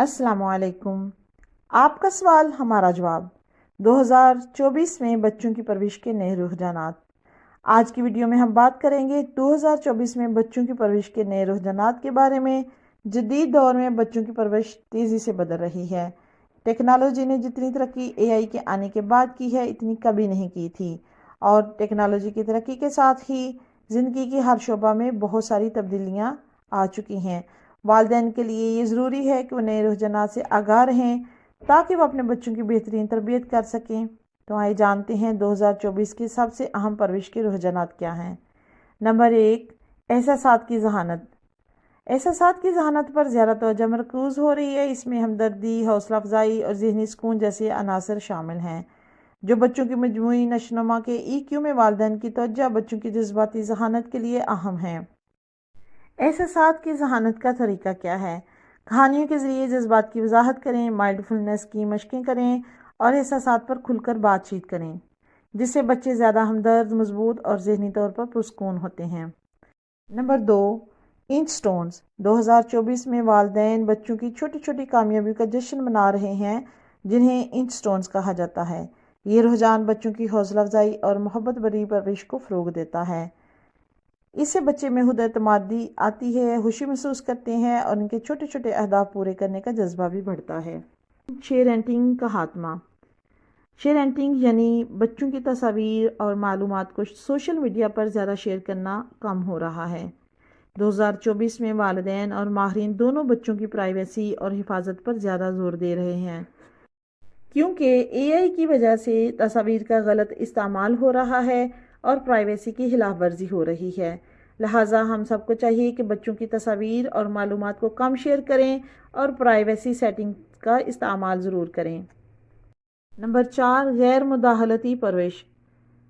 अस्सलाम वालेकुम। आपका सवाल हमारा जवाब। 2024 में बच्चों की परवरिश के नए रुझानात। आज की वीडियो में हम बात करेंगे 2024 में बच्चों की परवरिश के नए रुझानात के बारे में। जदीद दौर में बच्चों की परवरिश तेज़ी से बदल रही है। टेक्नोलॉजी ने जितनी तरक्की एआई के आने के बाद की है, इतनी कभी नहीं की थी। और टेक्नोलॉजी की तरक्की के साथ ही ज़िंदगी की हर शोबा में बहुत सारी तब्दीलियाँ आ चुकी हैं। वालिदैन के लिए ये ज़रूरी है कि वो नए रुझानात से आगाह रहें ताकि वो अपने बच्चों की बेहतरीन तरबियत कर सकें। तो आइए जानते हैं 2024 की सबसे अहम परवरिश के रुझानात क्या हैं। नंबर 1, एहसासात की ज़हानत। एहसासात की ज़हानत पर ज़्यादा तवज्जो मरकूज़ हो रही है। इसमें हमदर्दी, हौसला अफजाई और ज़हनी सुकून जैसे अनासर शामिल हैं जो बच्चों की मजमूई नशोनुमा के EQ में वालिदैन की तवज्जो बच्चों की जज्बाती ज़हानत के लिए अहम है। एहसासात की ज़हानत का तरीका क्या है? कहानियों के ज़रिए जज्बात की वजाहत करें, माइंडफुलनेस की मशकें करें और एहसासात पर खुलकर बातचीत करें, जिससे बच्चे ज़्यादा हमदर्द, मजबूत और ज़हनी तौर पर पुरस्कून होते हैं। Number 2, inch stones. 2024 में वालिदैन बच्चों की छोटी छोटी कामयाबियों का जश्न मना रहे हैं, जिन्हें इंच स्टोन्स कहा जाता है। ये रुझान बच्चों की हौसला अफजाई और मोहब्बत भरी परवरिश को फ़रोग देता है। इससे बच्चे में खुद एतमादी आती है, खुशी महसूस करते हैं और उनके छोटे छोटे अहदाफ पूरे करने का जज्बा भी बढ़ता है। शेयरिंग का खात्मा। शेयरिंग यानी बच्चों की तस्वीर और मालूमात को सोशल मीडिया पर ज़्यादा शेयर करना कम हो रहा है। 2024 में वालिदैन और माहिरीन दोनों बच्चों की प्राइवेसी और हिफाजत पर ज़्यादा जोर दे रहे हैं, क्योंकि एआई की वजह से तस्वीर का गलत इस्तेमाल हो रहा है और प्राइवेसी की खिलाफ वर्जी हो रही है। लिहाजा हम सबको चाहिए कि बच्चों की तस्वीर और मालूमात को कम शेयर करें और प्राइवेसी सेटिंग का इस्तेमाल ज़रूर करें। नंबर 4, गैर मुदाखलती परवरिश।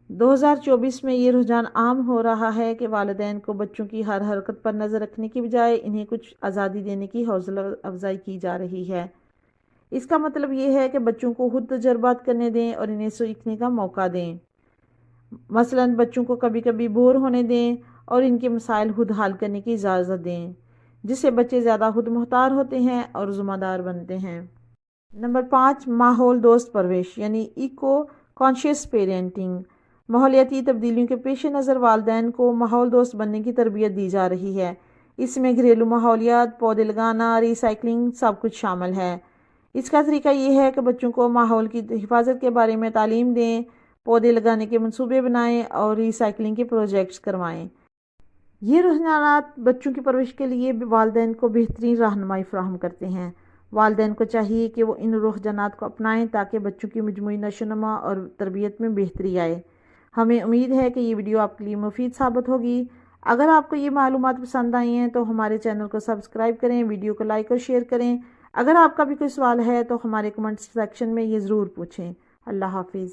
2024 में ये रुझान आम हो रहा है कि वालिदैन को बच्चों की हर हरकत पर नज़र रखने की बजाय इन्हें कुछ आज़ादी देने की हौसला अफजाई की जा रही है। इसका मतलब ये है कि बच्चों को खुद तजर्बात करने दें और इन्हें सीखने का मौका दें। मसलन बच्चों को कभी कभी बोर होने दें और इनके मसाइल खुद हल करने की इजाज़त दें, जिससे बच्चे ज़्यादा खुद मुख्तार होते हैं और ज़िम्मेदार बनते हैं। नंबर 5, माहौल दोस्त परवरिश यानी इको कॉन्शियस पेरेंटिंग। माहौलियाती तब्दीलियों के पेश नज़र वालिदैन को माहौल दोस्त बनने की तरबियत दी जा रही है। इसमें घरेलू माहौलियात, पौधे लगाना, रिसाइकलिंग सब कुछ शामिल है। इसका तरीका ये है कि बच्चों को माहौल की हिफाजत के बारे में तालीम दें, पौधे लगाने के मंसूबे बनाएं और रिसाइकलिंग के प्रोजेक्ट्स करवाएं। ये रुझानात बच्चों की परवरिश के लिए वालिदैन को बेहतरीन रहनुमाई फराहम करते हैं। वालिदैन को चाहिए कि वो इन रुझानात को अपनाएं ताकि बच्चों की मजमूई नशोनुमा और तरबियत में बेहतरी आए। हमें उम्मीद है कि ये वीडियो आपके लिए मुफीद साबित होगी। अगर आपको ये मालूमात पसंद आई हैं तो हमारे चैनल को सब्सक्राइब करें, वीडियो को लाइक और शेयर करें। अगर आपका भी कोई सवाल है तो हमारे कमेंट सेक्शन में ये ज़रूर पूछें। अल्लाह हाफिज़।